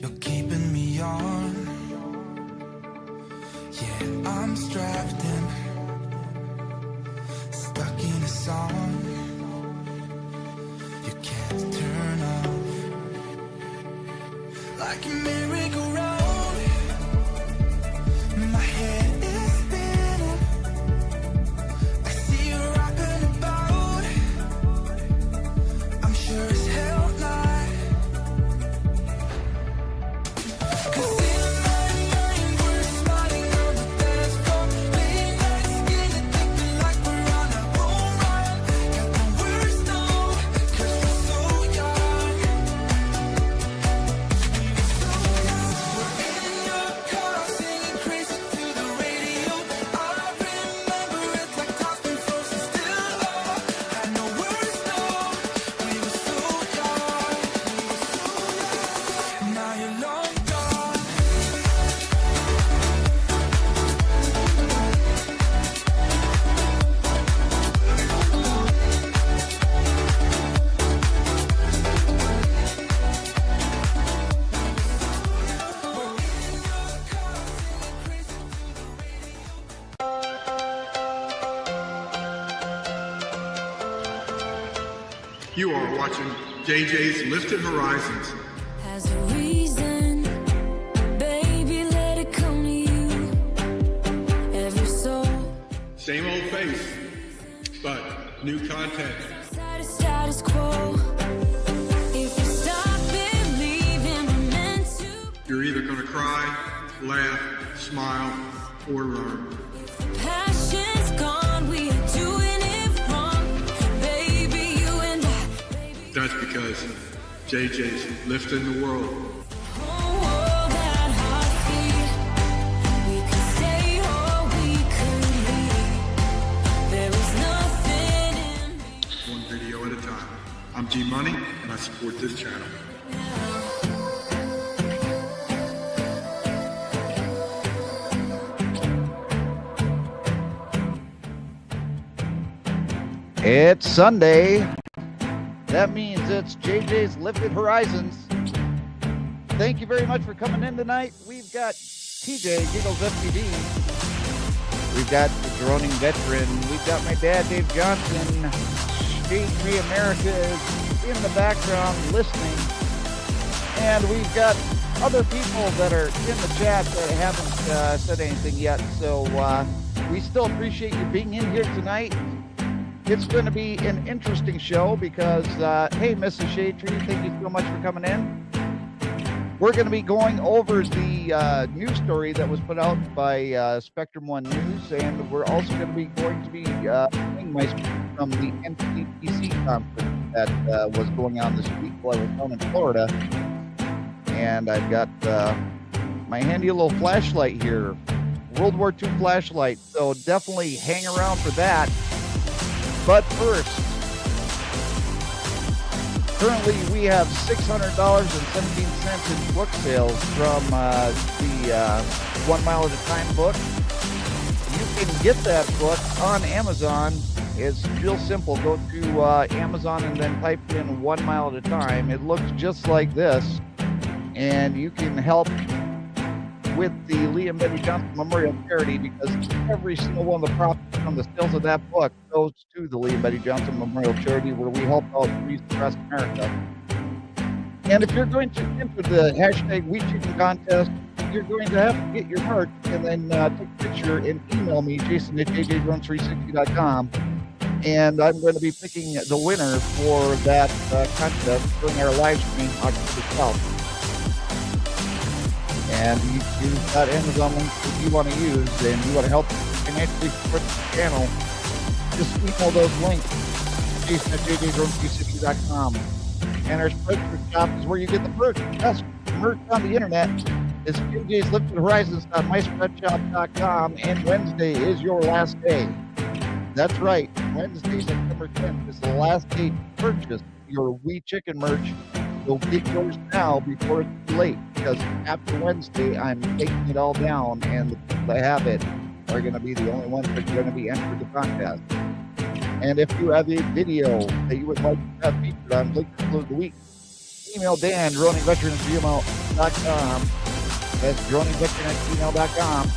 You're keeping me on. Yeah, I'm strapped in, stuck in a song you can't turn off. Like a merry-go-round, my head is spinning. I see you rocking about. I'm sure as hell not. You are watching JJ's Lifted Horizons. Has a reason, baby, let it come to you. Every soul. Same old face, but new content. Status quo. If you stop believing we're meant to. You're either going to cry, laugh, smile, or learn. If the passion's gone, we are doing it wrong. Baby, you and I. That's because JJ's lifting the world. One video at a time. I'm G Money, and I support this channel. It's Sunday. That means it's JJ's Lifted Horizons. Thank you very much for coming in tonight. We've got TJ, Giggles FPD. We've got the droning veteran. We've got my dad, Dave Johnson. Shade Tree America is in the background listening. And we've got other people that are in the chat that haven't said anything yet. So we still appreciate you being in here tonight. It's going to be an interesting show because, hey, Mrs. Shade Tree, thank you so much for coming in. We're going to be going over the news story that was put out by Spectrum One News, and we're also going to be doing my speech from the NPTC Conference that was going on this week while I was down in Florida. And I've got my handy little flashlight here, World War II flashlight, so definitely hang around for that. But first, currently we have $600.17 in book sales from the 1 Mile at a Time book. You can get that book on Amazon. It's real simple. Go to Amazon and then type in 1 Mile at a Time. It looks just like this. And you can help with the Lee and Betty Johnson Memorial Charity because every single one of the profits from the sales of that book goes to the Lee and Betty Johnson Memorial Charity, where we help out trees across America. And if you're going to enter the hashtag We Chicken contest, you're going to have to get your merch and then take a picture and email me, Jason at jjdrone360.com. And I'm going to be picking the winner for that contest during our live stream October 12th. And you've got Amazon links that you want to use and you want to help financially support the channel, just email those links, Jason at jjdrone360.com. And our spreadshirt shop is where you get the merch. Best merch on the internet is JJ's Lifted Horizons.myspreadshop.com, and Wednesday is your last day. That's right, Wednesday, September 10th is the last day to purchase your We Chicken merch. So get yours now before it's too late, because after Wednesday, I'm taking it all down, and the people that have it are going to be the only ones that are going to be entered the contest. And if you have a video that you would like to have featured on Link of the Week, email Dan, droningveteran@gmail.com. That's droningveteran@gmail.com.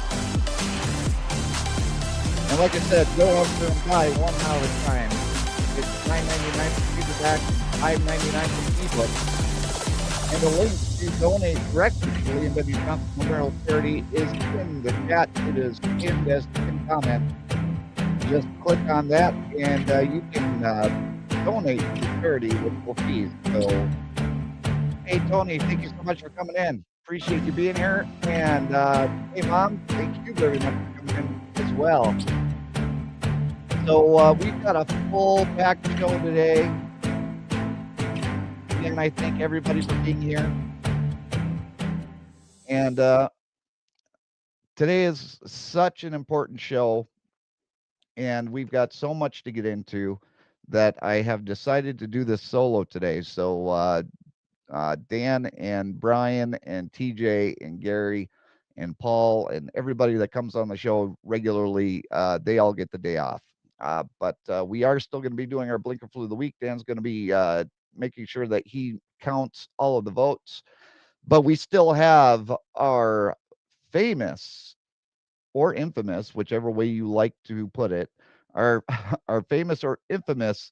And like I said, go out there and buy one now at a time. It's $9.99 for paperback, $5.99 for ebook. And the link to donate directly to the William W. Johnson Memorial Charity is in the chat. It is pinned as a pinned comment. Just click on that and you can donate to charity with no fees. So, hey, Tony, thank you so much for coming in. Appreciate you being here. And hey, Mom, thank you very much for coming in as well. So we've got a full packed show today. And I thank everybody for being here. And today is such an important show. And we've got so much to get into that I have decided to do this solo today. So Dan and Brian and TJ and Gary and Paul and everybody that comes on the show regularly, they all get the day off. But we are still going to be doing our Blinker Flu of the Week. Dan's going to be making sure that he counts all of the votes. But we still have our famous or infamous, whichever way you like to put it, our famous or infamous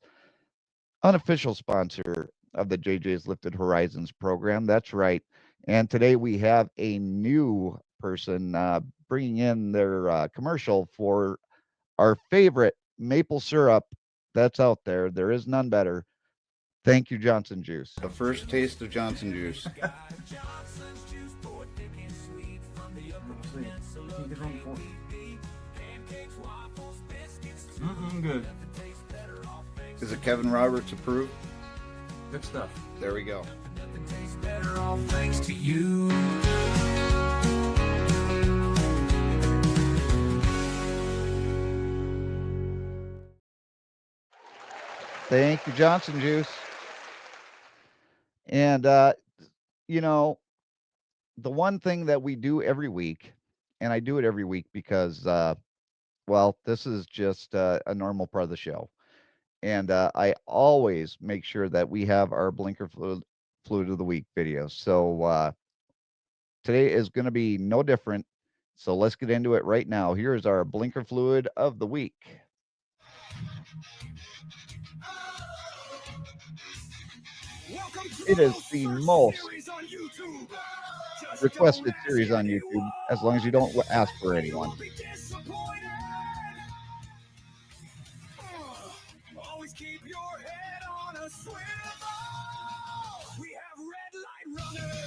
unofficial sponsor of the JJ's Lifted Horizons program. That's right. And today we have a new person bringing in their commercial for our favorite maple syrup that's out there. There is none better. Thank you, Johnson Juice. The first taste of Johnson Juice. Good. Is it Kevin Roberts approved? Good stuff. There we go. All thanks to you. Thank you, Johnson Juice. And, you know, the one thing that we do every week, and I do it every week because, well, this is just a normal part of the show. And I always make sure that we have our Blinker Fluid of the Week videos. So today is going to be no different. So let's get into it right now. Here's our Blinker Fluid of the Week. It is the most requested series on YouTube, as long as you don't ask for anyone.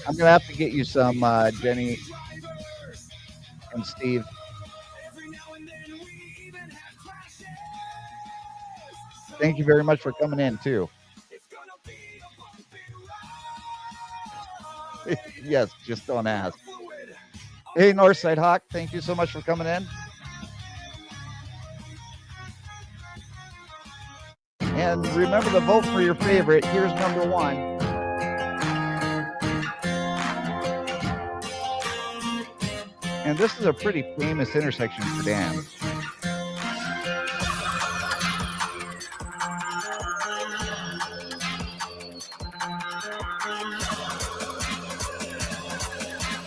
I'm gonna have to get you some, Jenny and Steve. Thank you very much for coming in too. Yes, just don't ask. Hey, Northside Hawk, thank you so much for coming in. And remember to vote for your favorite. Here's number one. And this is a pretty famous intersection for Dan.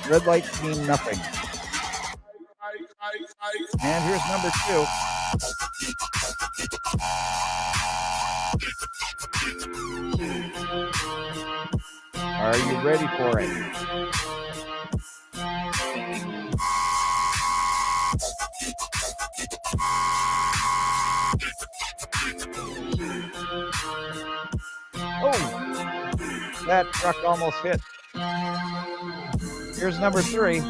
Red lights mean nothing. And here's number two. Are you ready for it? Oh, that truck almost hit. Here's number three.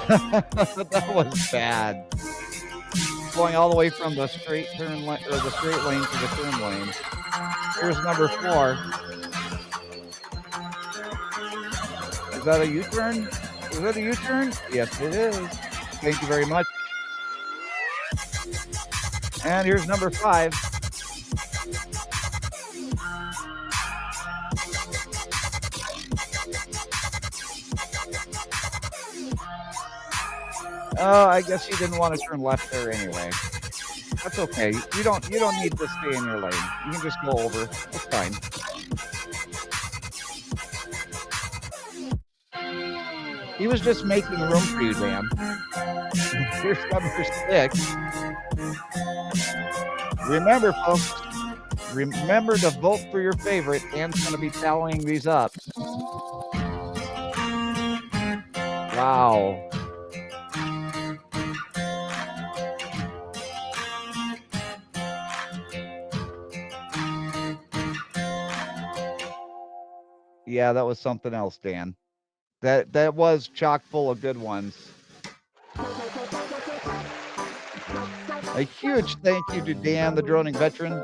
That was bad. Going all the way from the straight turn lane or the straight lane to the turn lane. Here's number four. Is that a U-turn? Is that a U-turn? Yes, it is. Thank you very much. And here's number five. Oh, I guess you didn't want to turn left there anyway. That's okay. You don't need to stay in your lane. You can just go over. It's fine. He was just making room for you, Dan. Here's number 6. Remember, folks, remember to vote for your favorite. Dan's going to be tallying these up. Wow. Yeah, that was something else, Dan. That was chock full of good ones. A huge thank you to Dan, the droning veteran.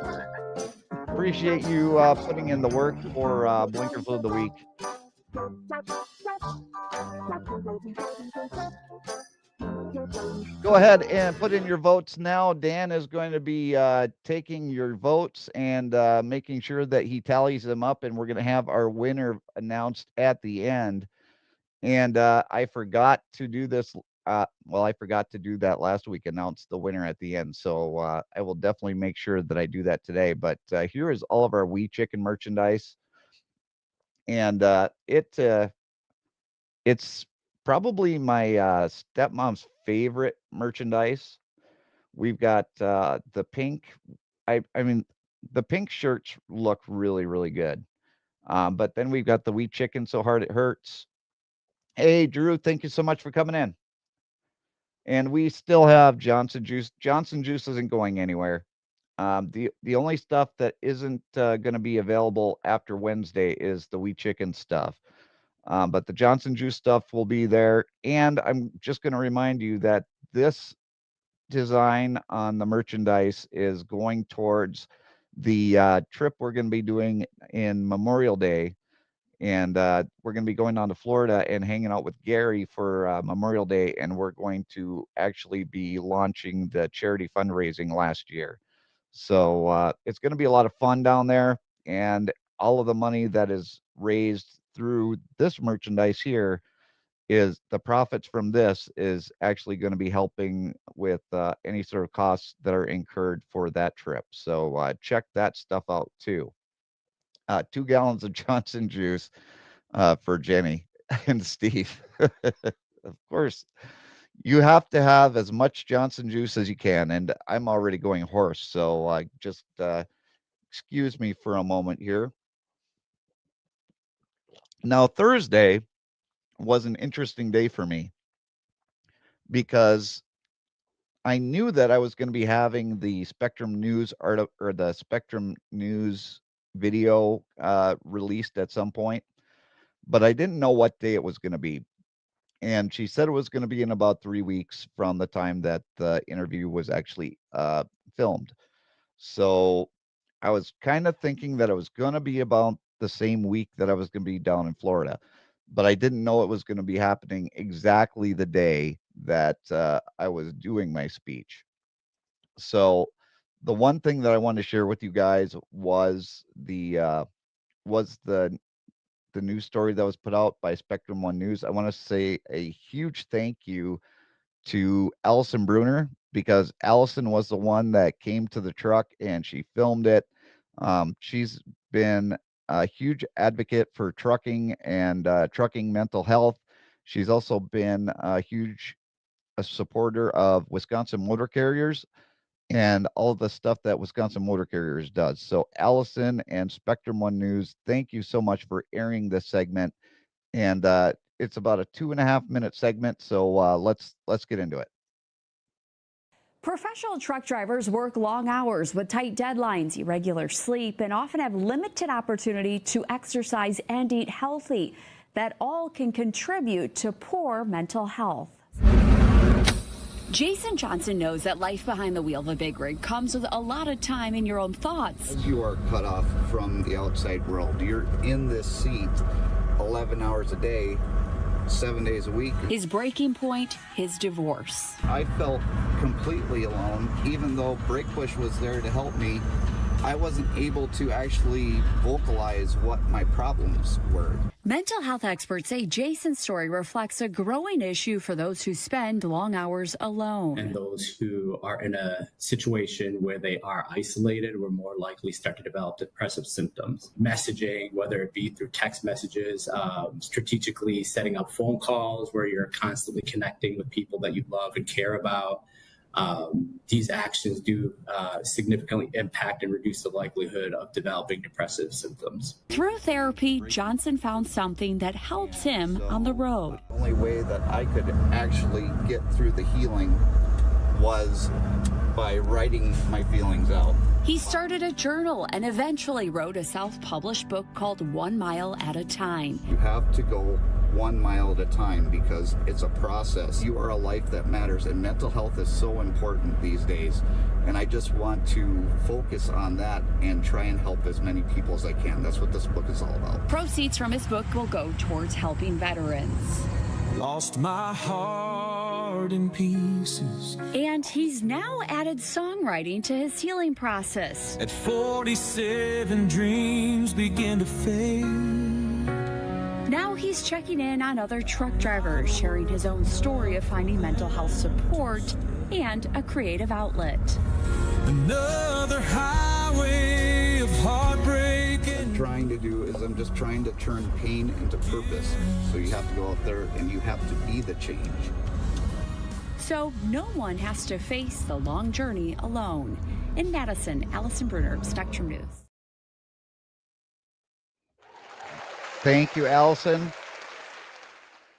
Appreciate you putting in the work for Blinker Food of the Week. Go ahead and put in your votes now. Dan is going to be taking your votes and making sure that he tallies them up, and we're going to have our winner announced at the end. And I forgot to do this. Well, I forgot to do that last week, announce the winner at the end. So I will definitely make sure that I do that today. But here is all of our Wee Chicken merchandise. And it's probably my stepmom's favorite merchandise. We've got the pink. I mean, the pink shirts look really, really good. But then we've got the Wee Chicken So Hard It Hurts. Hey, Drew, thank you so much for coming in. And we still have Johnson Juice. Johnson Juice isn't going anywhere. The only stuff that isn't going to be available after Wednesday is the Wee Chicken stuff. But the Johnson Juice stuff will be there. And I'm just going to remind you that this design on the merchandise is going towards the trip we're going to be doing in Memorial Day. And we're going to be going down to Florida and hanging out with Gary for Memorial Day. And we're going to actually be launching the charity fundraising last year. So it's going to be a lot of fun down there. And all of the money that is raised through this merchandise here is the profits from this is actually going to be helping with any sort of costs that are incurred for that trip. So check that stuff out too. 2 gallons of Johnson Juice for Jenny and Steve. Of course, you have to have as much Johnson Juice as you can, and I'm already going hoarse, so just excuse me for a moment here. Now, Thursday was an interesting day for me because I knew that I was going to be having the Spectrum News or the Spectrum News video released at some point, but I didn't know what day it was going to be. And she said it was going to be in about 3 weeks from the time that the interview was actually filmed. So I was kind of thinking that it was going to be about the same week that I was going to be down in Florida, but I didn't know it was going to be happening exactly the day that I was doing my speech. So the one thing that I wanted to share with you guys was the news story that was put out by Spectrum One News. I want to say a huge thank you to Alyson Bruner, because Alyson was the one that came to the truck and she filmed it. She's been a huge advocate for trucking and trucking mental health. She's also been a huge supporter of Wisconsin Motor Carriers and all of the stuff that Wisconsin Motor Carriers does. So Alyson and Spectrum One News, thank you so much for airing this segment. And it's about a 2.5-minute segment. So let's get into it. Professional truck drivers work long hours with tight deadlines, irregular sleep, and often have limited opportunity to exercise and eat healthy. That all can contribute to poor mental health. Jason Johnson knows that life behind the wheel of a big rig comes with a lot of time in your own thoughts. You are cut off from the outside world. You're in this seat 11 hours a day, 7 days a week. His breaking point, his divorce. I felt completely alone, even though Brake Push was there to help me. I wasn't able to actually vocalize what my problems were. Mental health experts say Jason's story reflects a growing issue for those who spend long hours alone. And those who are in a situation where they are isolated were more likely start to develop depressive symptoms. Messaging, whether it be through text messages, strategically setting up phone calls where you're constantly connecting with people that you love and care about. These actions do significantly impact and reduce the likelihood of developing depressive symptoms. Through therapy, Johnson found something that helps him on the road. The only way that I could actually get through the healing was by writing my feelings out. He started a journal and eventually wrote a self-published book called 1 Mile at a Time. You have to go 1 mile at a time because it's a process. You are a life that matters, and mental health is so important these days. And I just want to focus on that and try and help as many people as I can. That's what this book is all about. Proceeds from his book will go towards helping veterans. Lost my heart in pieces. And he's now added songwriting to his healing process. At 47, dreams begin to fade. Now he's checking in on other truck drivers, sharing his own story of finding mental health support and a creative outlet. Another highway of heartbreak. What I'm trying to do is I'm just trying to turn pain into purpose. So you have to go out there and you have to be the change. So no one has to face the long journey alone. In Madison, Alyson Bruner, Spectrum News. Thank you, Allison.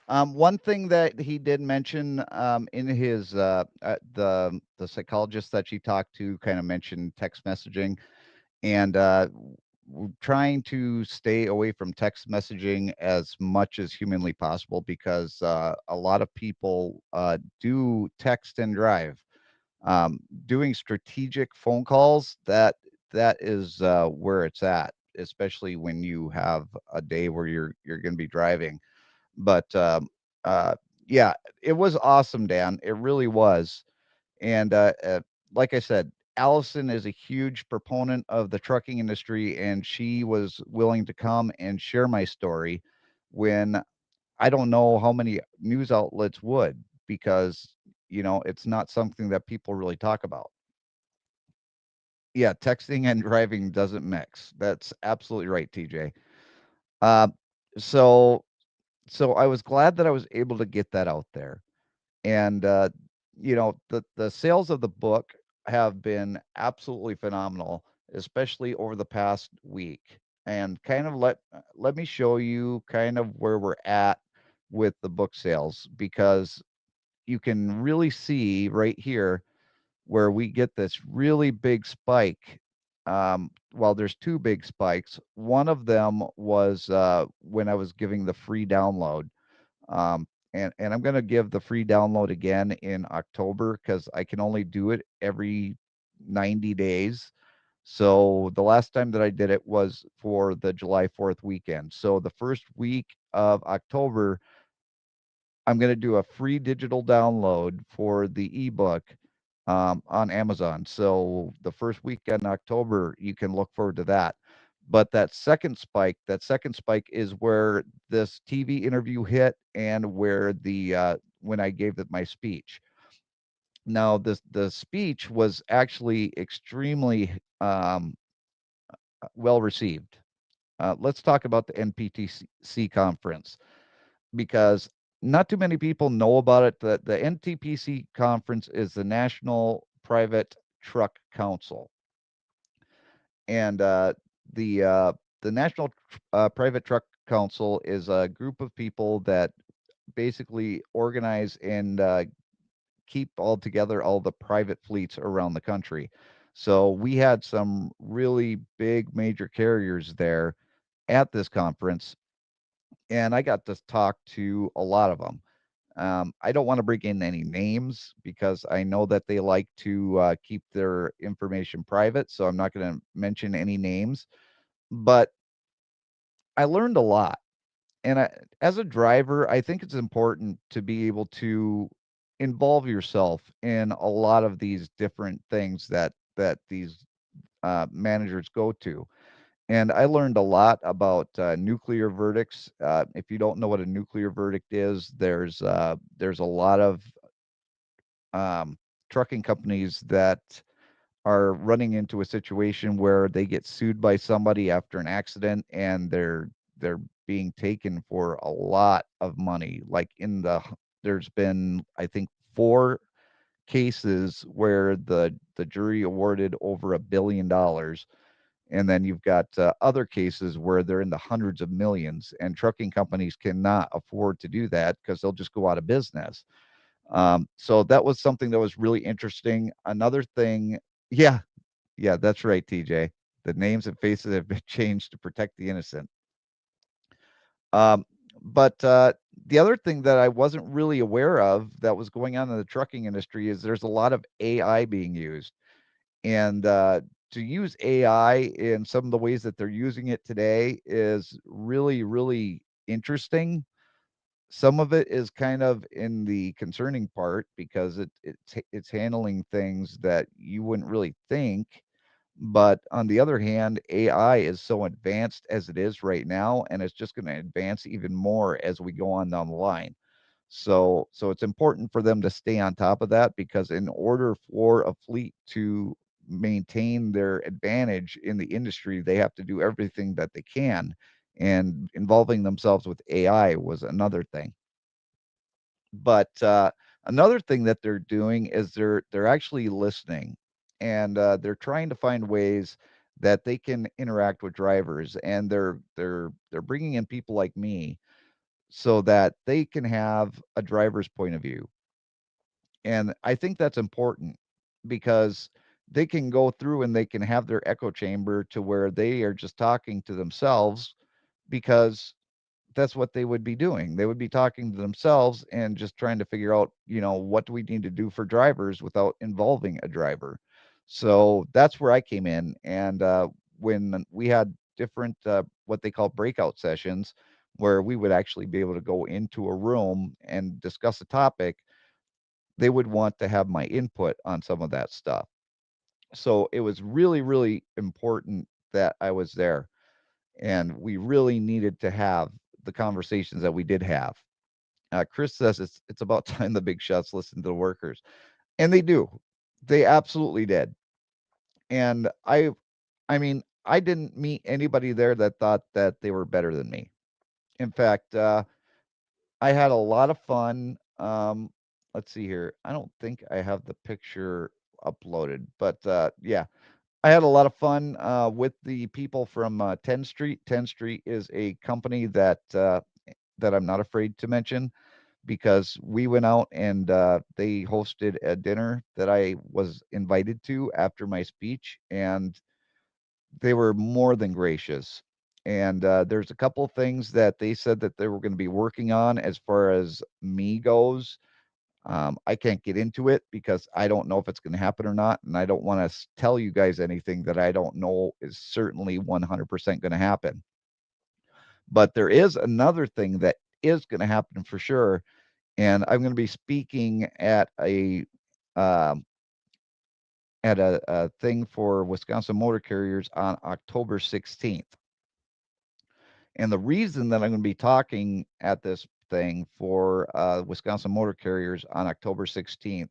One thing that he did mention in his the psychologist that she talked to kind of mentioned text messaging, and we're trying to stay away from text messaging as much as humanly possible because a lot of people do text and drive. Doing strategic phone calls, that is where it's at, especially when you have a day where you're going to be driving. But yeah, it was awesome, Dan. It really was. And like I said, Allison is a huge proponent of the trucking industry, and she was willing to come and share my story when I don't know how many news outlets would, because it's not something that people really talk about. Yeah, texting and driving doesn't mix. That's absolutely right, TJ. Uh, so I was glad that I was able to get that out there. And the sales of the book have been absolutely phenomenal, especially over the past week. And kind of let me show you kind of where we're at with the book sales, because you can really see right here where we get this really big spike. Well, there's two big spikes. One of them was when I was giving the free download. And I'm going to give the free download again in October because I can only do it every 90 days. So the last time that I did it was for the July 4th weekend. So the first week of October, I'm going to do a free digital download for the ebook on Amazon. So the first week in October, you can look forward to that. But that second spike is where this TV interview hit, and where the when I gave my speech. Now, the speech was actually extremely well received. Let's talk about the NPTC conference, because not too many people know about it. The NTPC conference is the National Private Truck Council, and the National Private Truck Council is a group of people that basically organize and keep all together all the private fleets around the country. So we had some really big major carriers there at this conference, and I got to talk to a lot of them. I don't want to bring in any names because I know that they like to keep their information private, so I'm not going to mention any names. But I learned a lot. And as a driver, I think it's important to be able to involve yourself in a lot of these different things that these managers go to. And I learned a lot about nuclear verdicts. If you don't know what a nuclear verdict is, there's a lot of trucking companies that are running into a situation where they get sued by somebody after an accident, and they're being taken for a lot of money. Like there's been, I think, 4 cases where the jury awarded over $1 billion, and then you've got other cases where they're in the hundreds of millions, and trucking companies cannot afford to do that because they'll just go out of business. So that was something that was really interesting. Another thing, yeah, yeah, that's right, TJ. The names and faces have been changed to protect the innocent. But the other thing that I wasn't really aware of that was going on in the trucking industry is there's a lot of AI being used. And to use AI in some of the ways that they're using it today is really, really interesting. Some of it is kind of in the concerning part because it's handling things that you wouldn't really think. But on the other hand, AI is so advanced as it is right now, and it's just going to advance even more as we go on down the line. So it's important for them to stay on top of that, because in order for a fleet to maintain their advantage in the industry, they have to do everything that they can. And involving themselves with AI was another thing. But another thing that they're doing is they're actually listening, and they're trying to find ways that they can interact with drivers, and they're bringing in people like me so that they can have a driver's point of view. And I think that's important because they can go through and they can have their echo chamber to where they are just talking to themselves, because that's what they would be doing. They would be talking to themselves and just trying to figure out, what do we need to do for drivers without involving a driver. So that's where I came in. And when we had different, what they call breakout sessions, where we would actually be able to go into a room and discuss a topic, they would want to have my input on some of that stuff. So it was really, really important that I was there. And we really needed to have the conversations that we did have. Chris says it's about time the big shots listen to the workers, and they do. They absolutely did. And I mean, I didn't meet anybody there that thought that they were better than me. In fact, I had a lot of fun. Let's see here. I don't think I have the picture uploaded, but yeah, I had a lot of fun with the people from 10th Street. 10th Street is a company that I'm not afraid to mention, because we went out and they hosted a dinner that I was invited to after my speech, and they were more than gracious. And there's a couple of things that they said that they were going to be working on as far as me goes. I can't get into it because I don't know if it's going to happen or not, and I don't want to tell you guys anything that I don't know is certainly 100% going to happen. But there is another thing that is going to happen for sure, and I'm going to be speaking um, at a thing for Wisconsin Motor Carriers on October 16th. And the reason that I'm going to be talking at this thing for Wisconsin Motor Carriers on October 16th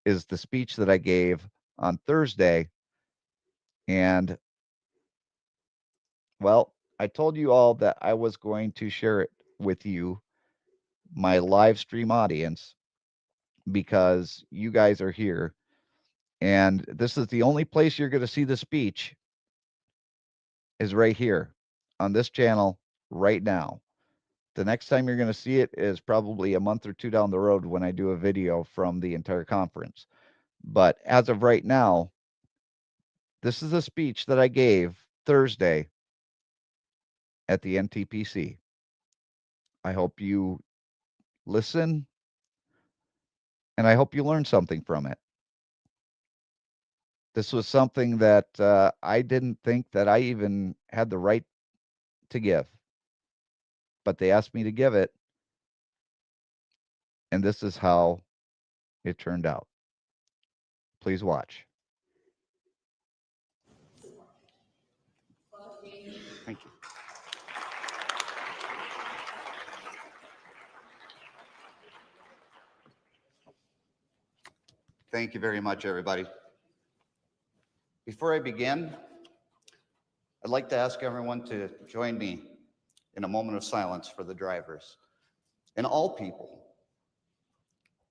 is the speech that I gave on Thursday. And, well, I told you all that I was going to share it with you, my live stream audience, because you guys are here. And this is the only place you're going to see the speech, is right here on this channel right now. The next time you're going to see it is probably a month or 2 down the road when I do a video from the entire conference. But as of right now, this is a speech that I gave Thursday at the NTPC. I hope you listen, and I hope you learn something from it. This was something that I didn't think that I even had the right to give, but they asked me to give it, and this is how it turned out. Please watch. Thank you very much, everybody. Before I begin, I'd like to ask everyone to join me in a moment of silence for the drivers and all people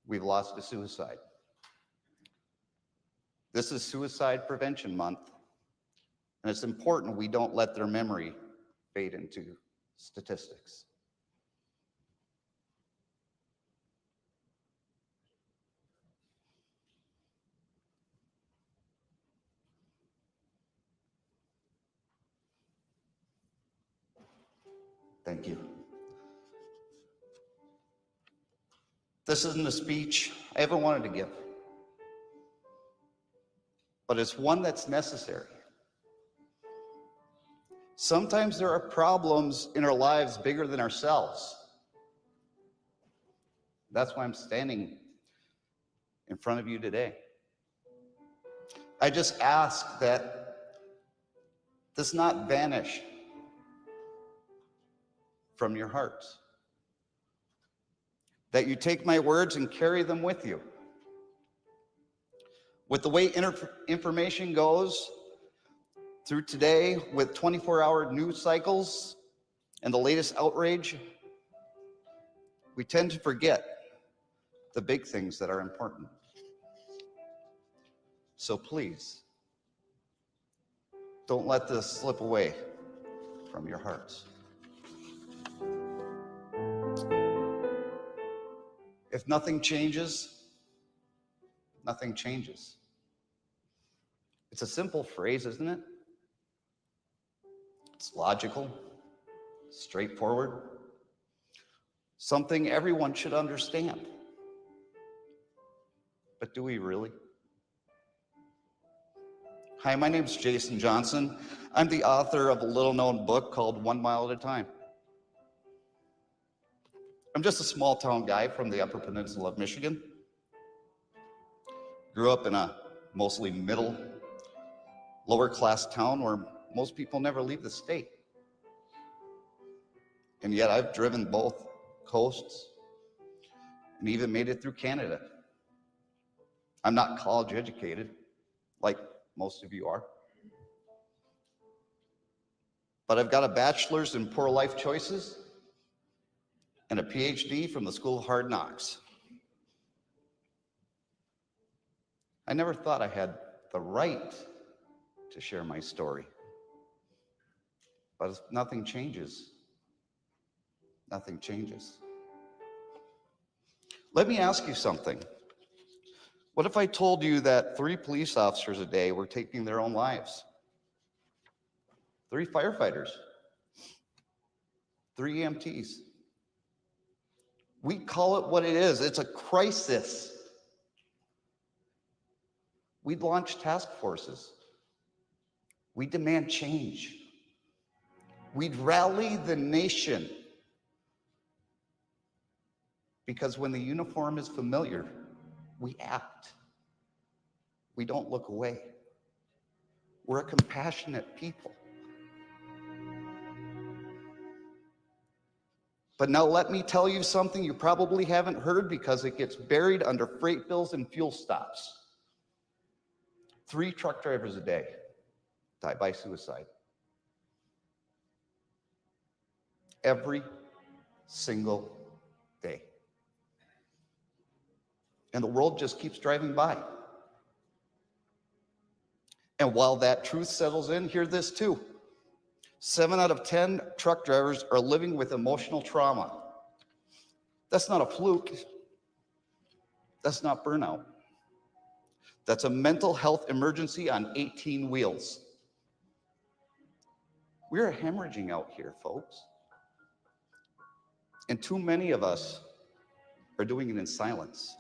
we've lost to suicide. This is Suicide Prevention Month, and it's important we don't let their memory fade into statistics. Thank you. This isn't a speech I ever wanted to give, but it's one that's necessary. Sometimes there are problems in our lives bigger than ourselves. That's why I'm standing in front of you today. I just ask that this not vanish from your hearts, that you take my words and carry them with you. With the way information goes through today, with 24-hour news cycles and the latest outrage, we tend to forget the big things that are important. So please, don't let this slip away from your hearts. If nothing changes, nothing changes. It's a simple phrase, isn't it? It's logical, straightforward, something everyone should understand. But do we really? Hi, my name's Jason Johnson. I'm the author of a little-known book called 1 Mile at a Time. I'm just a small-town guy from the Upper Peninsula of Michigan. Grew up in a mostly middle, lower-class town where most people never leave the state. And yet I've driven both coasts and even made it through Canada. I'm not college educated, like most of you are. But I've got a bachelor's in poor life choices and a PhD from the School of Hard Knocks. I never thought I had the right to share my story. But if nothing changes, nothing changes. Let me ask you something. What if I told you that 3 police officers a day were taking their own lives? 3 firefighters, 3 EMTs. We call it what it is. It's a crisis. We'd launch task forces. We demand change. We'd rally the nation. Because when the uniform is familiar, we act. We don't look away. We're a compassionate people. But now let me tell you something you probably haven't heard because it gets buried under freight bills and fuel stops. 3 truck drivers a day die by suicide. Every single day. And the world just keeps driving by. And while that truth settles in, hear this too. 7 out of 10 truck drivers are living with emotional trauma. That's not a fluke. That's not burnout. That's a mental health emergency on 18 wheels. We're hemorrhaging out here, folks. And too many of us are doing it in silence.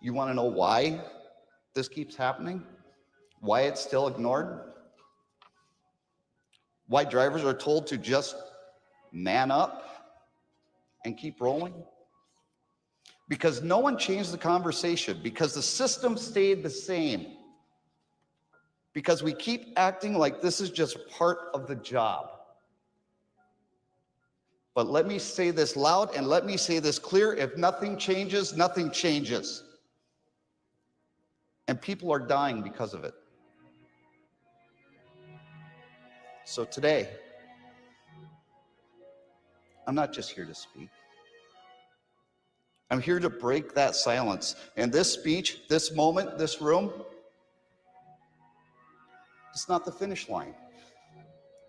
You want to know why this keeps happening? Why it's still ignored? Why drivers are told to just man up and keep rolling? Because no one changed the conversation, because the system stayed the same, because we keep acting like this is just part of the job. But let me say this loud and let me say this clear. If nothing changes, nothing changes. And people are dying because of it. So today, I'm not just here to speak. I'm here to break that silence. And this speech, this moment, this room, it's not the finish line.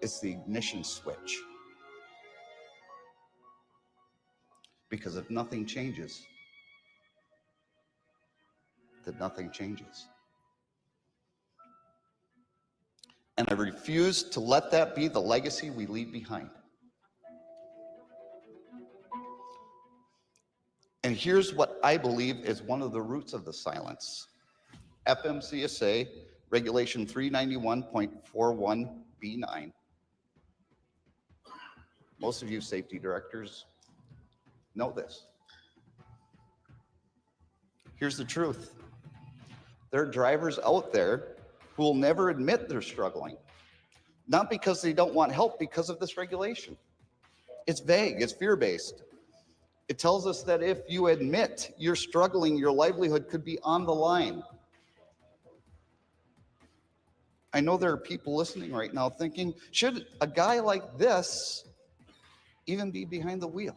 It's the ignition switch. Because if nothing changes, then nothing changes. And I refuse to let that be the legacy we leave behind. And here's what I believe is one of the roots of the silence. FMCSA Regulation 391.41B9. Most of you safety directors know this. Here's the truth. There are drivers out there who will never admit they're struggling. Not because they don't want help, because of this regulation. It's vague, it's fear-based. It tells us that if you admit you're struggling, your livelihood could be on the line. I know there are people listening right now thinking, should a guy like this even be behind the wheel?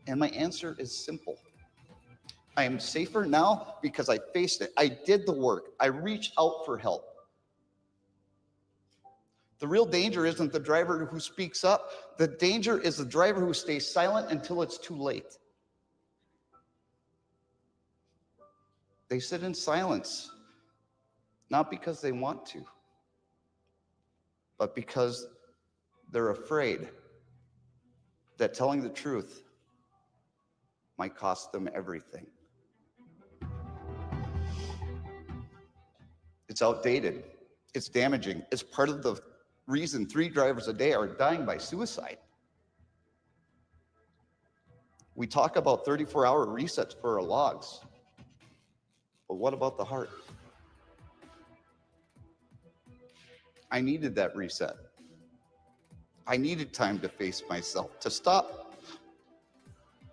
And my answer is simple. I am safer now because I faced it. I did the work. I reached out for help. The real danger isn't the driver who speaks up. The danger is the driver who stays silent until it's too late. They sit in silence, not because they want to, but because they're afraid that telling the truth might cost them everything. It's outdated. It's damaging. It's part of the reason 3 drivers a day are dying by suicide. We talk about 34-hour resets for our logs, but what about the heart? I needed that reset. I needed time to face myself, to stop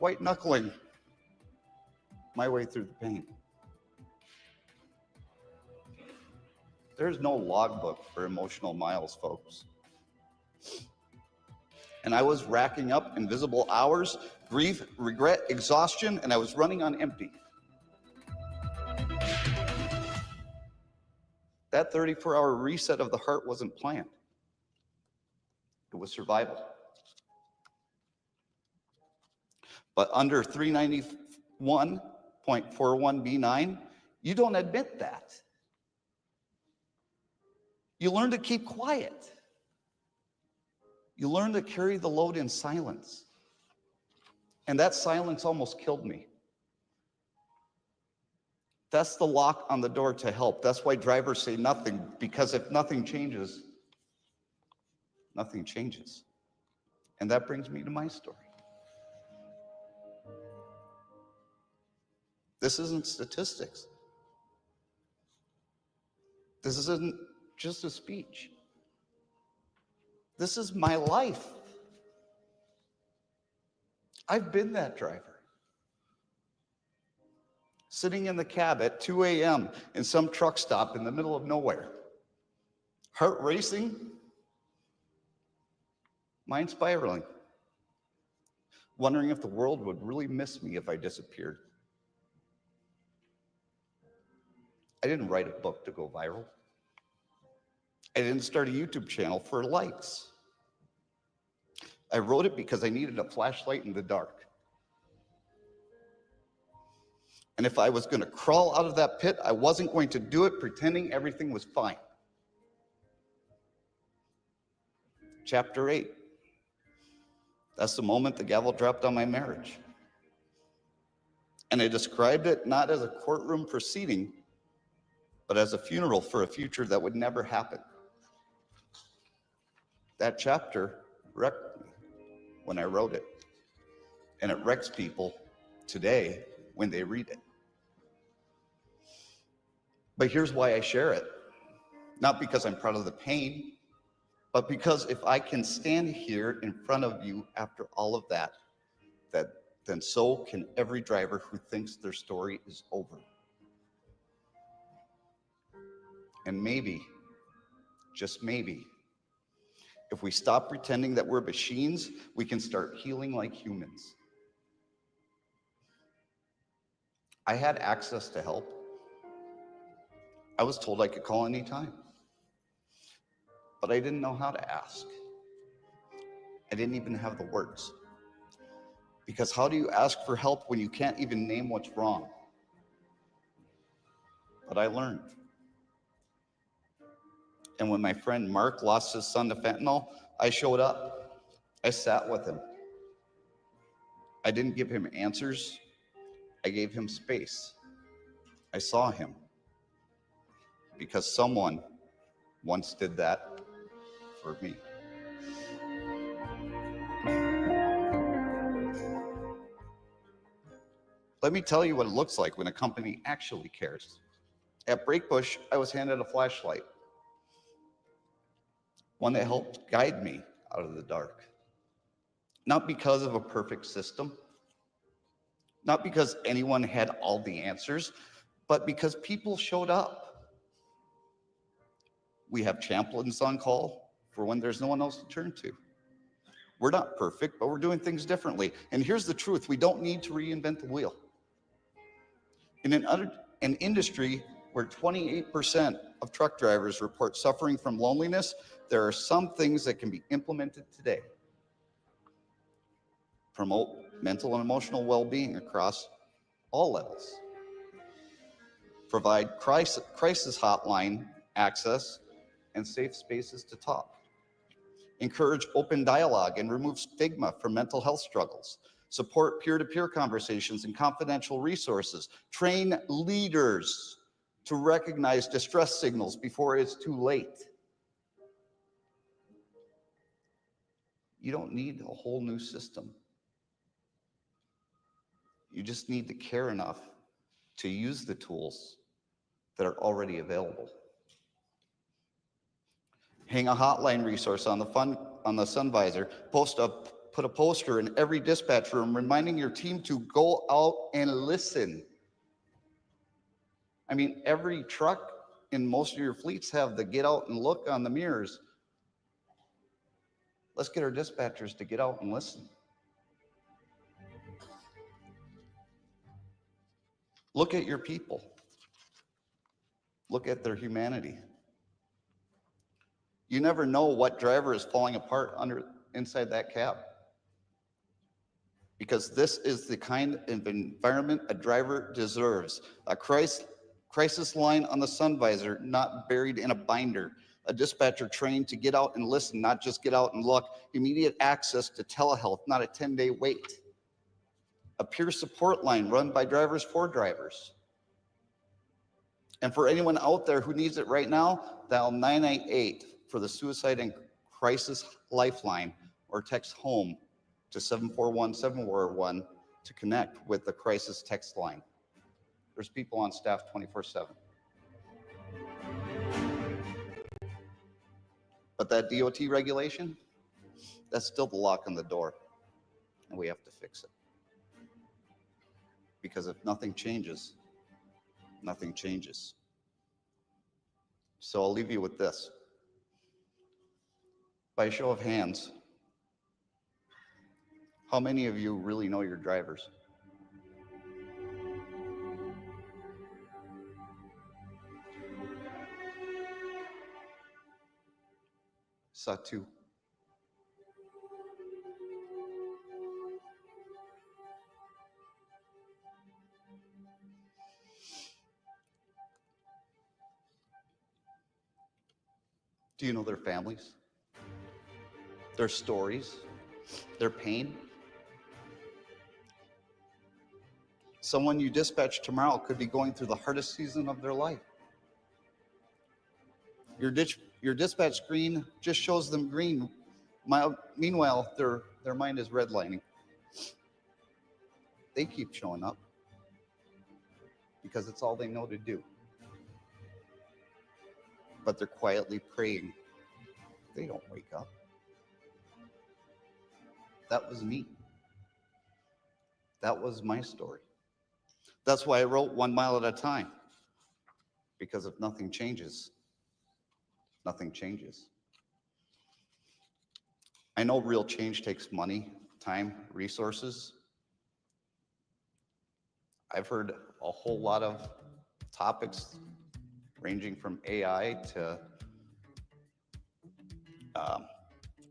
white-knuckling my way through the pain. There's no logbook for emotional miles, folks. And I was racking up invisible hours, grief, regret, exhaustion, and I was running on empty. That 34-hour reset of the heart wasn't planned. It was survival. But under 391.41B9, you don't admit that. You learn to keep quiet. You learn to carry the load in silence. And that silence almost killed me. That's the lock on the door to help. That's why drivers say nothing, because if nothing changes, nothing changes. And that brings me to my story. This isn't statistics. This isn't just a speech. This is my life. I've been that driver. Sitting in the cab at 2 a.m. in some truck stop in the middle of nowhere. Heart racing, mind spiraling. Wondering if the world would really miss me if I disappeared. I didn't write a book to go viral. I didn't start a YouTube channel for likes. I wrote it because I needed a flashlight in the dark. And if I was going to crawl out of that pit, I wasn't going to do it pretending everything was fine. Chapter 8. That's the moment the gavel dropped on my marriage. And I described it not as a courtroom proceeding, but as a funeral for a future that would never happen. That chapter wrecked me when I wrote it. And it wrecks people today when they read it. But here's why I share it. Not because I'm proud of the pain, but because if I can stand here in front of you after all of that, that then so can every driver who thinks their story is over. And maybe, just maybe, if we stop pretending that we're machines, we can start healing like humans. I had access to help. I was told I could call anytime, but I didn't know how to ask. I didn't even have the words. Because how do you ask for help when you can't even name what's wrong? But I learned. And when my friend Mark lost his son to fentanyl, I showed up. I sat with him. I didn't give him answers. I gave him space. I saw him. Because someone once did that for me. Let me tell you what it looks like when a company actually cares. At Breakbush, I was handed a flashlight, one that helped guide me out of the dark. Not because of a perfect system, not because anyone had all the answers, but because people showed up. We have chaplains on call for when there's no one else to turn to. We're not perfect, but we're doing things differently. And here's the truth, we don't need to reinvent the wheel. In an industry where 28% of truck drivers report suffering from loneliness, there are some things that can be implemented today. Promote mental and emotional well-being across all levels. Provide crisis hotline access and safe spaces to talk. Encourage open dialogue and remove stigma from mental health struggles. Support peer-to-peer conversations and confidential resources. Train leaders to recognize distress signals before it's too late. You don't need a whole new system. You just need to care enough to use the tools that are already available. Hang a hotline resource on the sun visor. Put a poster in every dispatch room reminding your team to go out and listen. I mean, every truck in most of your fleets have the get out and look on the mirrors. Let's get our dispatchers to get out and listen. Look at your people. Look at their humanity. You never know what driver is falling apart inside that cab. Because this is the kind of environment a driver deserves. A crisis line on the sun visor, not buried in a binder. A dispatcher trained to get out and listen, not just get out and look. Immediate access to telehealth, not a 10-day wait. A peer support line run by drivers for drivers. And for anyone out there who needs it right now, dial 998 for the Suicide and Crisis Lifeline or text HOME to 741-741 to connect with the crisis text line. There's people on staff 24/7. But that DOT regulation, that's still the lock on the door, and we have to fix it. Because if nothing changes, nothing changes. So I'll leave you with this. By a show of hands, how many of you really know your drivers? Saw two. Do you know their families? Their stories? Their pain? Someone you dispatch tomorrow could be going through the hardest season of their life. Your dispatch screen just shows them green. Meanwhile, their mind is redlining. They keep showing up because it's all they know to do. But they're quietly praying. They don't wake up. That was me. That was my story. That's why I wrote 1 mile at a time. Because if nothing changes, nothing changes. I know real change takes money, time, resources. I've heard a whole lot of topics ranging from AI to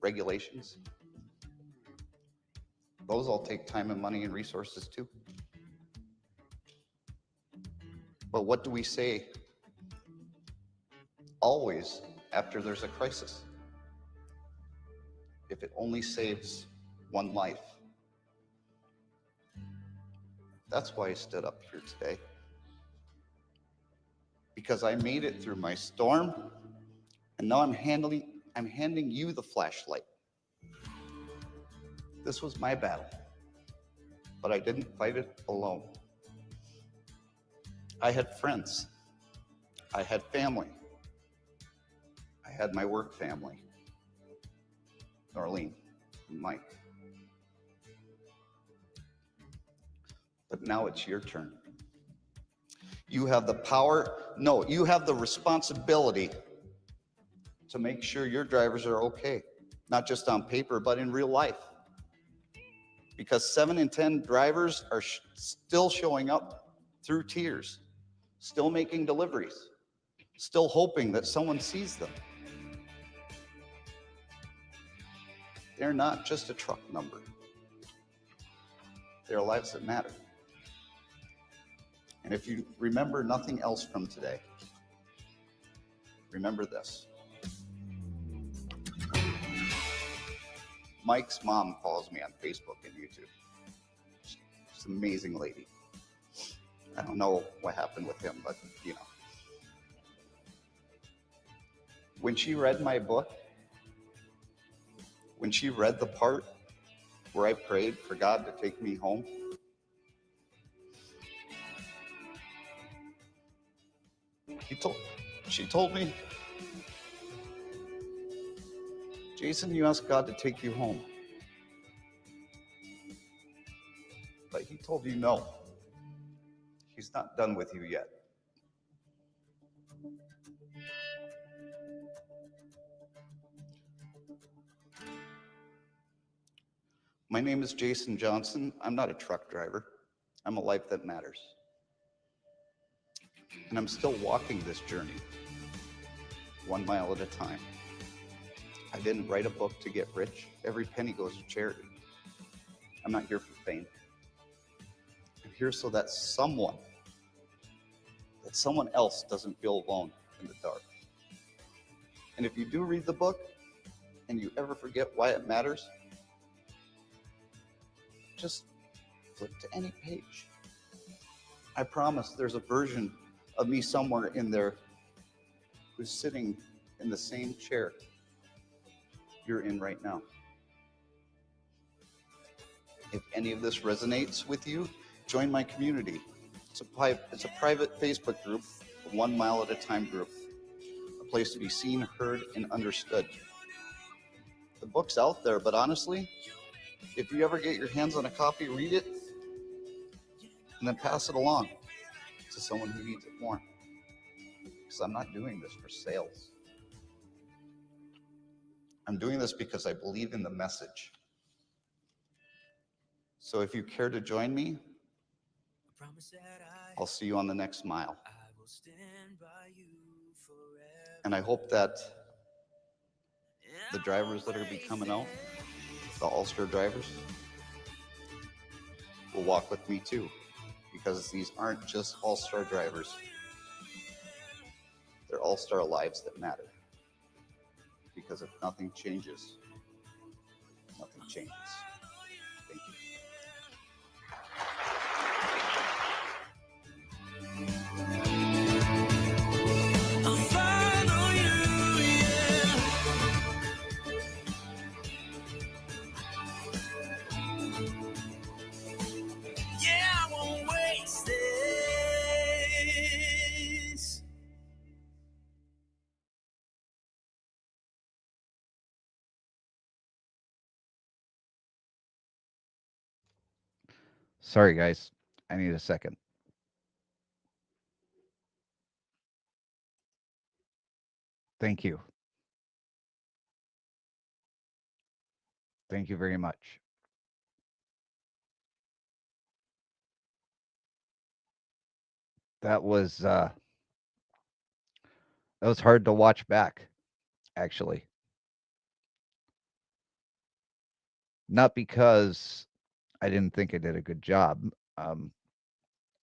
regulations. Those all take time and money and resources too. But what do we say always after there's a crisis? If it only saves one life. That's why I stood up here today. Because I made it through my storm, and now I'm handing you the flashlight. This was my battle, but I didn't fight it alone. I had friends. I had family. I had my work family. Norlene and Mike. But now it's your turn. You have the power, no, you have the responsibility to make sure your drivers are okay, not just on paper, but in real life. Because 7 in 10 drivers are still showing up through tears, still making deliveries, still hoping that someone sees them. They're not just a truck number. They're lives that matter. And if you remember nothing else from today, remember this. Mike's mom follows me on Facebook and YouTube. She's an amazing lady. I don't know what happened with him, but you know. When she read my book, when she read the part where I prayed for God to take me home, she told me, Jason, you asked God to take you home. But he told you no. He's not done with you yet. My name is Jason Johnson. I'm not a truck driver. I'm a life that matters. And I'm still walking this journey 1 mile at a time. I didn't write a book to get rich. Every penny goes to charity. I'm not here for fame. I'm here so that someone else doesn't feel alone in the dark. And if you do read the book and you ever forget why it matters, just flip to any page. I promise there's a version of me somewhere in there who's sitting in the same chair you're in right now. If any of this resonates with you, join my community. It's a private Facebook group, a 1 mile at a time group, a place to be seen, heard, and understood. The book's out there, but honestly, if you ever get your hands on a copy, read it, and then pass it along to someone who needs it more. Because I'm not doing this for sales. I'm doing this because I believe in the message. So if you care to join me, I'll see you on the next mile. And I hope that the drivers that are going to be coming out, the All-Star drivers, will walk with me too. Because these aren't just All-Star drivers. They're All-Star lives that matter. Because if nothing changes, nothing changes. Thank you. Sorry, guys. I need a second. Thank you. Thank you very much. That was hard to watch back, actually. Not because I didn't think I did a good job. Um,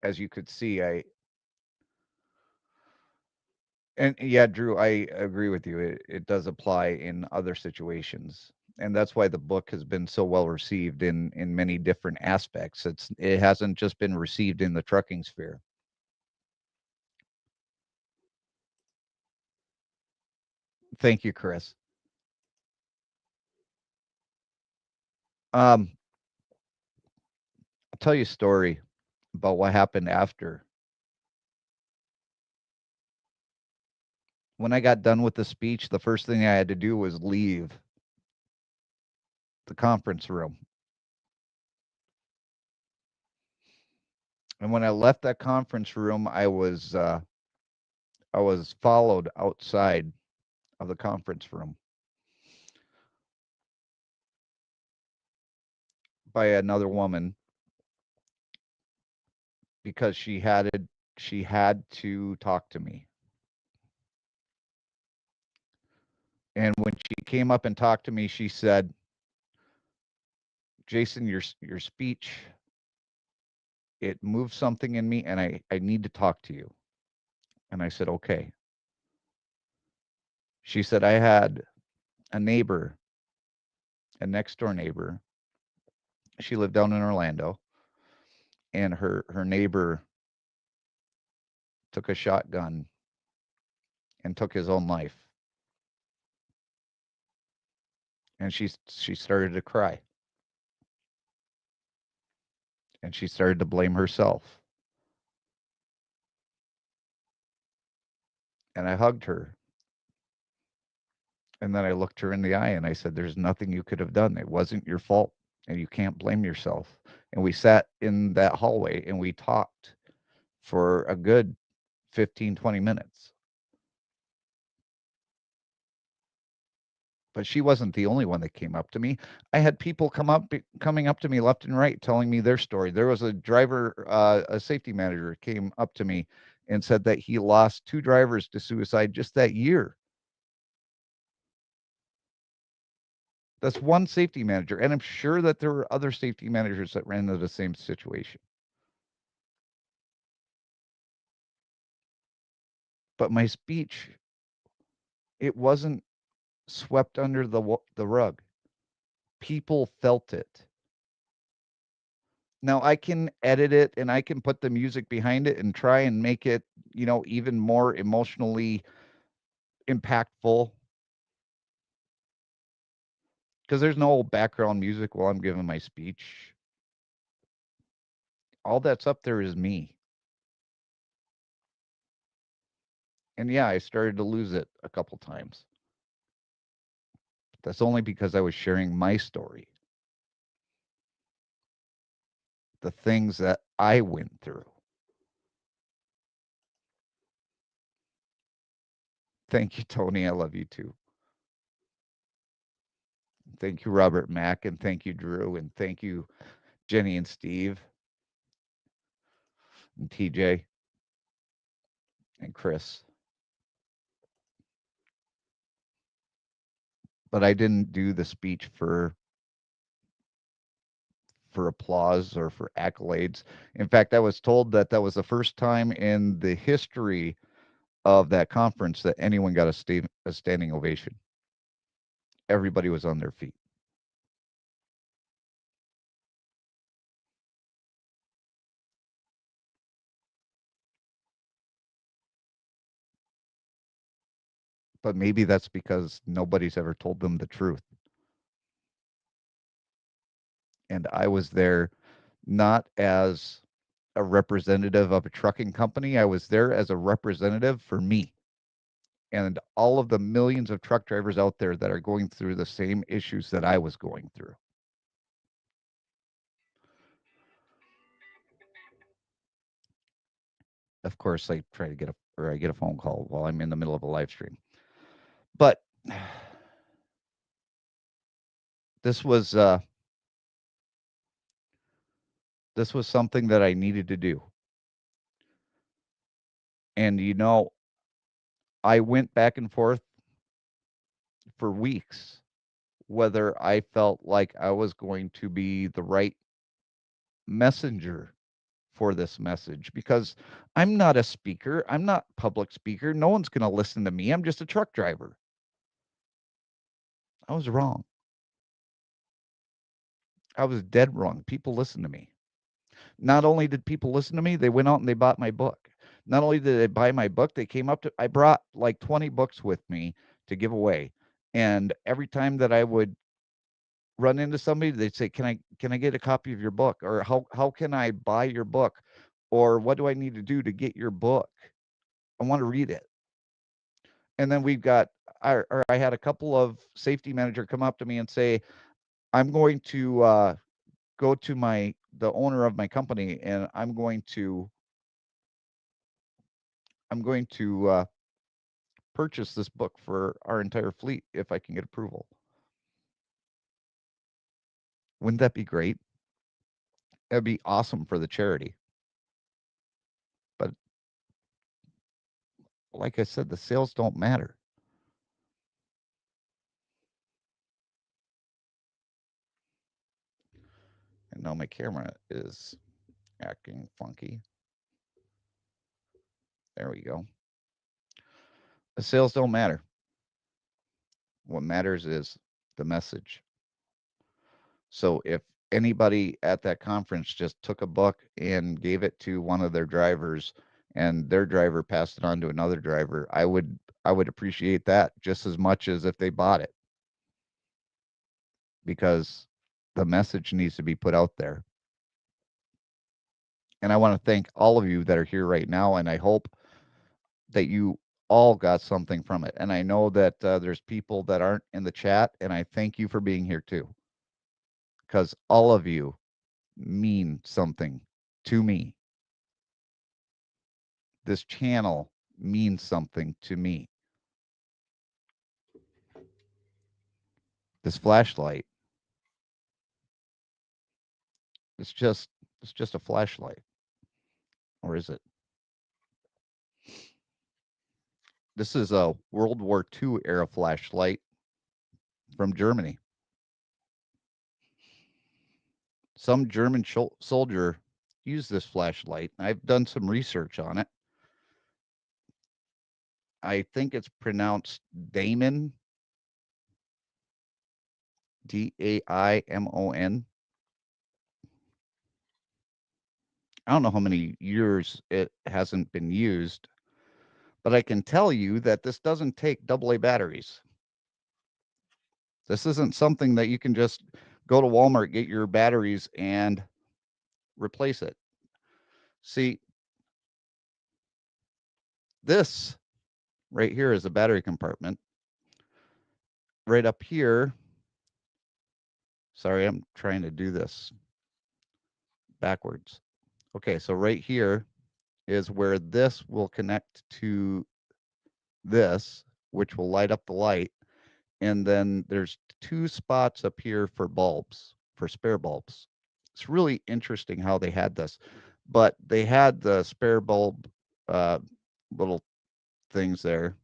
as you could see, and yeah, Drew, I agree with you. It does apply in other situations. And that's why the book has been so well received in many different aspects. It hasn't just been received in the trucking sphere. Thank you, Chris. I'll tell you a story about what happened after. When I got done with the speech, the first thing I had to do was leave the conference room. And when I left that conference room, I was followed outside of the conference room by another woman because she had to talk to me. And when she came up and talked to me, she said, "Jason, your speech, it moved something in me, and I need to talk to you." And I said, "Okay." She said, "I had a neighbor, a next door neighbor. She lived down in Orlando, and her neighbor took a shotgun and took his own life." And she started to cry, and she started to blame herself. And I hugged her, and then I looked her in the eye and I said, "There's nothing you could have done. It wasn't your fault, and you can't blame yourself." And we sat in that hallway and we talked for a good 15, 20 minutes. But she wasn't the only one that came up to me. I had people coming up to me left and right, telling me their story. There was a driver, a safety manager came up to me and said that he lost 2 drivers to suicide just that year. That's one safety manager, and I'm sure that there were other safety managers that ran into the same situation. But my speech, it wasn't swept under the rug. People felt it. Now I can edit it and I can put the music behind it and try and make it, even more emotionally impactful, because there's no background music while I'm giving my speech. All that's up there is me. And yeah, I started to lose it a couple times. That's only because I was sharing my story, the things that I went through. Thank you, Tony. I love you too. Thank you, Robert Mack, and thank you, Drew, and thank you, Jenny and Steve, and TJ, and Chris. But I didn't do the speech for applause or for accolades. In fact, I was told that that was the first time in the history of that conference that anyone got a standing ovation. Everybody was on their feet. But maybe that's because nobody's ever told them the truth. And I was there not as a representative of a trucking company. I was there as a representative for me and all of the millions of truck drivers out there that are going through the same issues that I was going through. of course, I try to get I get a phone call while I'm in the middle of a live stream. But this was something that I needed to do. And I went back and forth for weeks whether I felt like I was going to be the right messenger for this message, because I'm not a speaker. I'm not a public speaker. No one's going to listen to me. I'm just a truck driver. I was wrong. I was dead wrong. People listen to me. Not only did people listen to me, they went out and they bought my book. Not only did they buy my book, they came up to, I brought like 20 books with me to give away. And every time that I would run into somebody, they'd say, can I get a copy of your book? Or how can I buy your book? Or what do I need to do to get your book? I want to read it. And then I had a couple of safety manager come up to me and say, I'm going to go to the owner of my company, and I'm going to purchase this book for our entire fleet if I can get approval. Wouldn't that be great? That'd be awesome for the charity. But like I said, the sales don't matter. And now my camera is acting funky. There we go. The sales don't matter. What matters is the message. So if anybody at that conference just took a book and gave it to one of their drivers and their driver passed it on to another driver, I would appreciate that just as much as if they bought it, because the message needs to be put out there. And I want to thank all of you that are here right now, and I hope that you all got something from it. And I know that there's people that aren't in the chat, and I thank you for being here too, because all of you mean something to me. This channel means something to me. This flashlight, it's just a flashlight. Or is it? This is a World War II era flashlight from Germany. Some German soldier used this flashlight. I've done some research on it. I think it's pronounced Daimon, Daimon. I don't know how many years it hasn't been used, but I can tell you that this doesn't take AA batteries. This isn't something that you can just go to Walmart, get your batteries, and replace it. See, this right here is a battery compartment. Right up here, sorry, I'm trying to do this backwards. Okay, so right here is where this will connect to this, which will light up the light. And then there's 2 spots up here for bulbs, for spare bulbs. It's really interesting how they had this, but they had the spare bulb little things there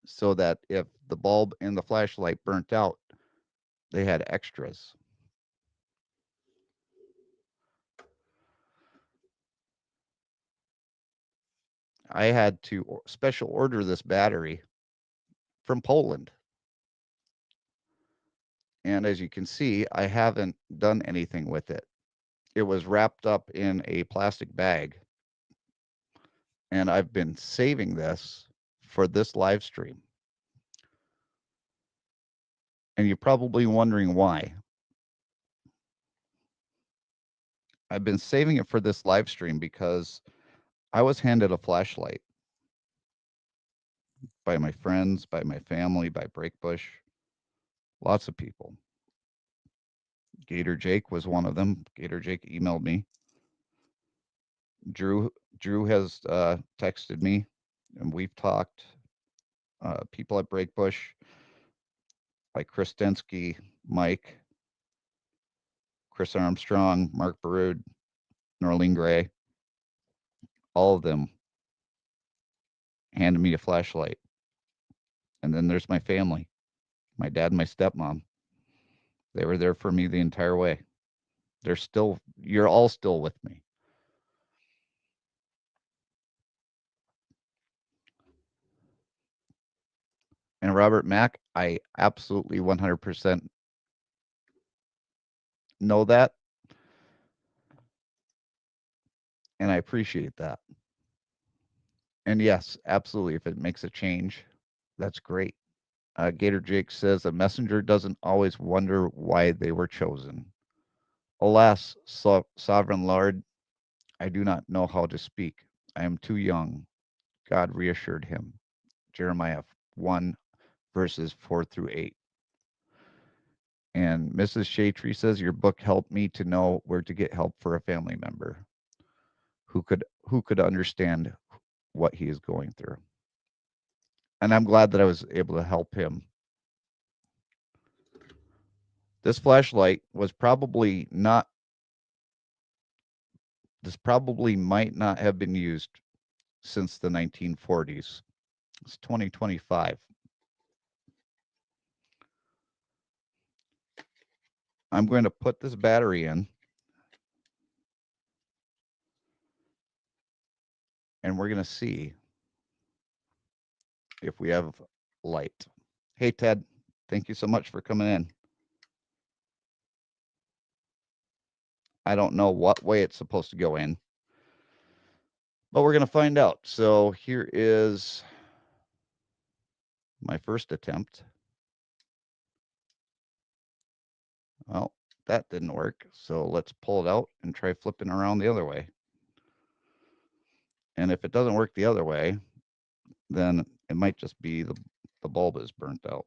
so that if the bulb and the flashlight burnt out, they had extras. I had to special order this battery from Poland. And as you can see, I haven't done anything with it. It was wrapped up in a plastic bag. And I've been saving this for this live stream. And you're probably wondering why. I've been saving it for this live stream because I was handed a flashlight by my friends, by my family, by Breakbush, lots of people. Gator Jake was one of them. Gator Jake emailed me. Drew has texted me, and we've talked. People at Breakbush, like Chris Densky, Mike, Chris Armstrong, Mark Baroud, Norleen Gray, all of them handed me a flashlight. And then there's my family, my dad and my stepmom. They were there for me the entire way. You're all still with me. And Robert Mack, I absolutely 100% know that. And I appreciate that. And yes, absolutely. If it makes a change, that's great. Gator Jake says a messenger doesn't always wonder why they were chosen. Alas, sovereign Lord, I do not know how to speak. I am too young. God reassured him. Jeremiah 1, verses 4 through 8. And Mrs. Shaytree says your book helped me to know where to get help for a family member who could understand what he is going through. And I'm glad that I was able to help him. This flashlight was probably not this probably might not have been used since the 1940s. It's 2025. I'm going to put this battery in, and we're going to see if we have light. Hey, Ted, thank you so much for coming in. I don't know what way it's supposed to go in, but we're going to find out. So here is my first attempt. Well, that didn't work. So let's pull it out and try flipping around the other way. And if it doesn't work the other way, then it might just be the bulb is burnt out.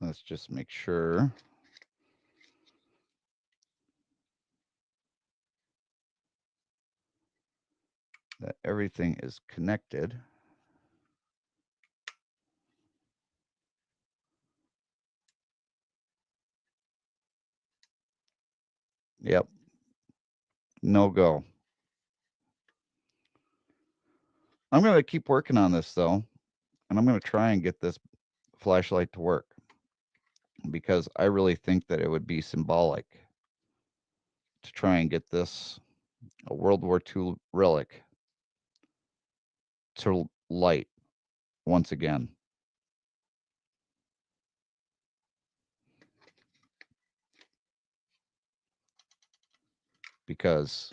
Let's just make sure that everything is connected. Yep. No go. I'm going to keep working on this though, and I'm going to try and get this flashlight to work because I really think that it would be symbolic to try and get this a World War II relic to light once again. Because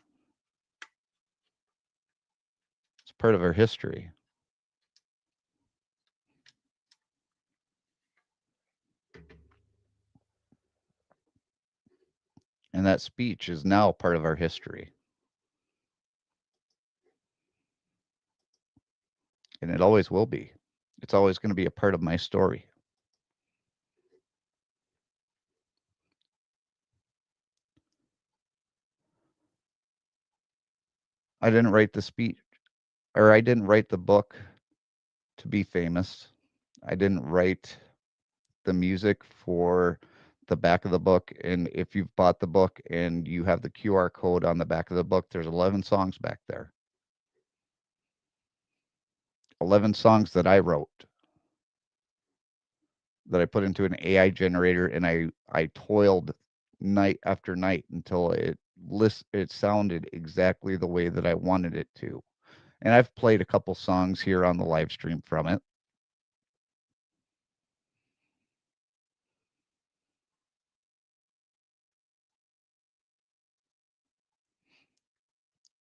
it's part of our history. And that speech is now part of our history. And it always will be. It's always going to be a part of my story. I didn't write the speech, or I didn't write the book to be famous. I didn't write the music for the back of the book. And if you've bought the book and you have the QR code on the back of the book, there's 11 songs back there. 11 songs that I wrote, that I put into an AI generator, and I toiled night after night until it sounded exactly the way that I wanted it to. And I've played a couple songs here on the live stream from it.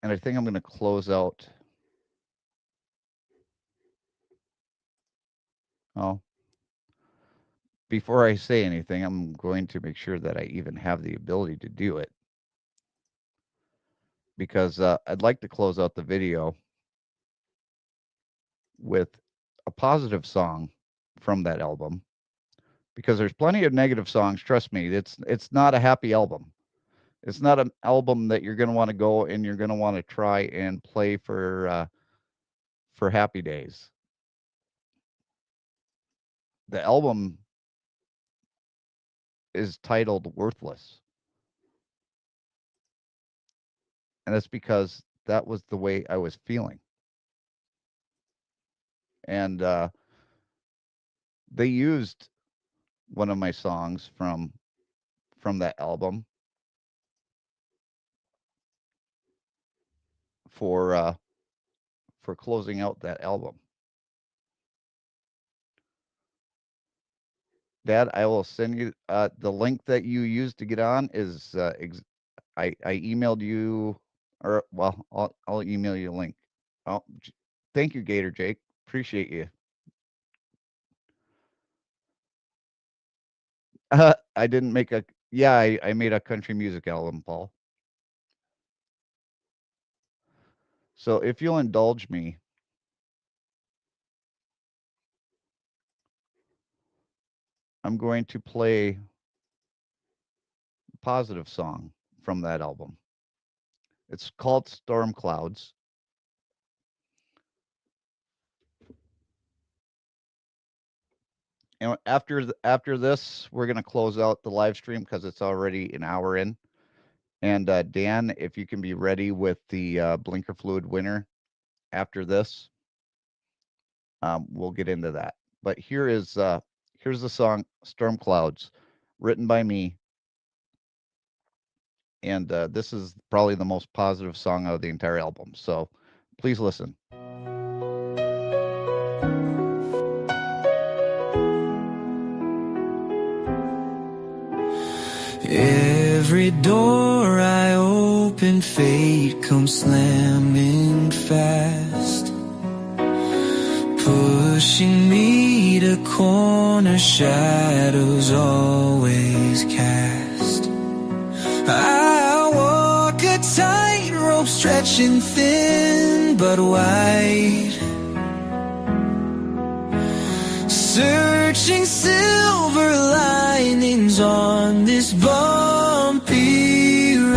And I think I'm going to close out. Oh, before I say anything, I'm going to make sure that I even have the ability to do it. Because I'd like to close out the video with a positive song from that album because there's plenty of negative songs. Trust me, it's not a happy album. It's not an album that you're going to want to go and you're going to want to try and play for happy days. The album is titled Worthless. And that's because that was the way I was feeling. And they used one of my songs from that album for closing out that album. Dad, I will send you the link that you used to get on is I emailed you, or well, I'll email you a link. Oh, thank you, Gator Jake. Appreciate you. I didn't make a, yeah, I made a country music album, Paul. So if you'll indulge me, I'm going to play a positive song from that album. It's called Storm Clouds. And after this, we're going to close out the live stream because it's already an hour in. And Dan, if you can be ready with the blinker fluid winner after this, we'll get into that. But here's the song Storm Clouds, written by me. And this is probably the most positive song of the entire album. So please listen. Every door I open, fate comes slamming fast, pushing me to corner, shadows always cast. I walk a tightrope, stretching thin but wide, searching silver linings on this bumpy ride.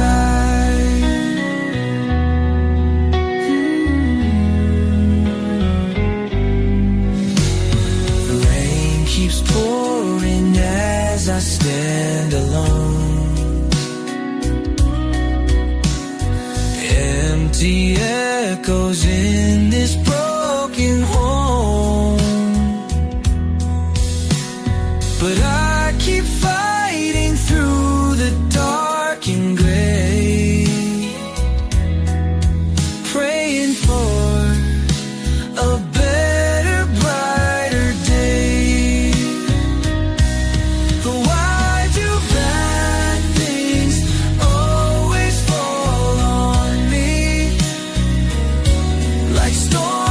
The rain keeps pouring as I stand alone, empty echoes in this broken home. But I keep fighting through the dark and gray, praying for a better, brighter day. But why do bad things always fall on me like storms?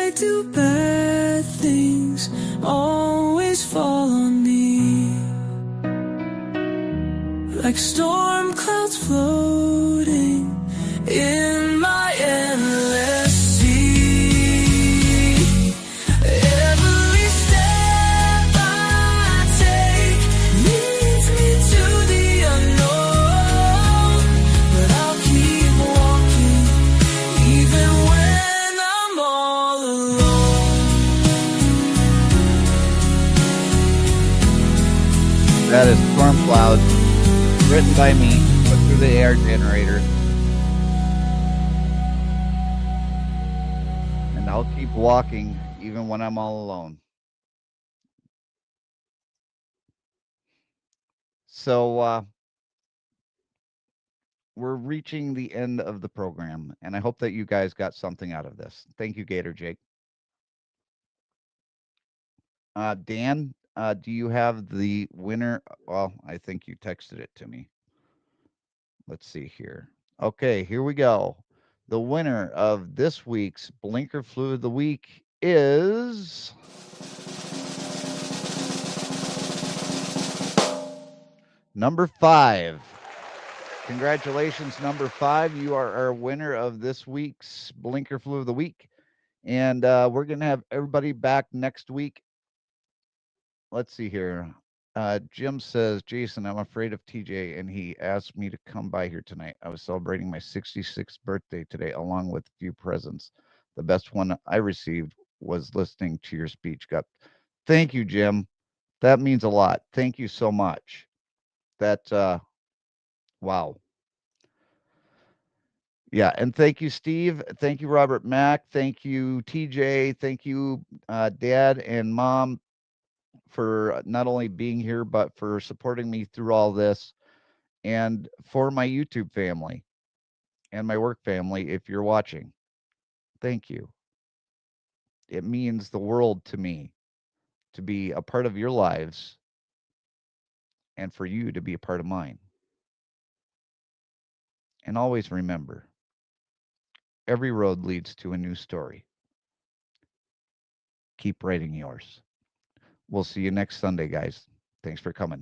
I do bad things always fall on me, like storm clouds floating in my endless sea. Every step I take leads me to the unknown, but I'll keep walking even when I'm all alone. That is Storm Clouds, written by me, put through the air generator. And I'll keep walking even when I'm all alone. So we're reaching the end of the program, and I hope that you guys got something out of this. Thank you, Gator Jake. Dan, do you have the winner? Well, I think you texted it to me. Let's see here. Okay, here we go. The winner of this week's Blinker Flu of the Week is number 5. Congratulations, number 5. You are our winner of this week's Blinker Flu of the Week. And we're going to have everybody back next week. Let's see here. Jim says, Jason, I'm afraid of TJ, and he asked me to come by here tonight. I was celebrating my 66th birthday today, along with a few presents. The best one I received was listening to your speech. Thank you, Jim. That means a lot. Thank you so much. Wow. Yeah, and thank you, Steve. Thank you, Robert Mack. Thank you, TJ. Thank you, Dad and Mom, for not only being here, but for supporting me through all this, and for my YouTube family and my work family, if you're watching. Thank you. It means the world to me to be a part of your lives and for you to be a part of mine. And always remember, every road leads to a new story. Keep writing yours. We'll see you next Sunday, guys. Thanks for coming.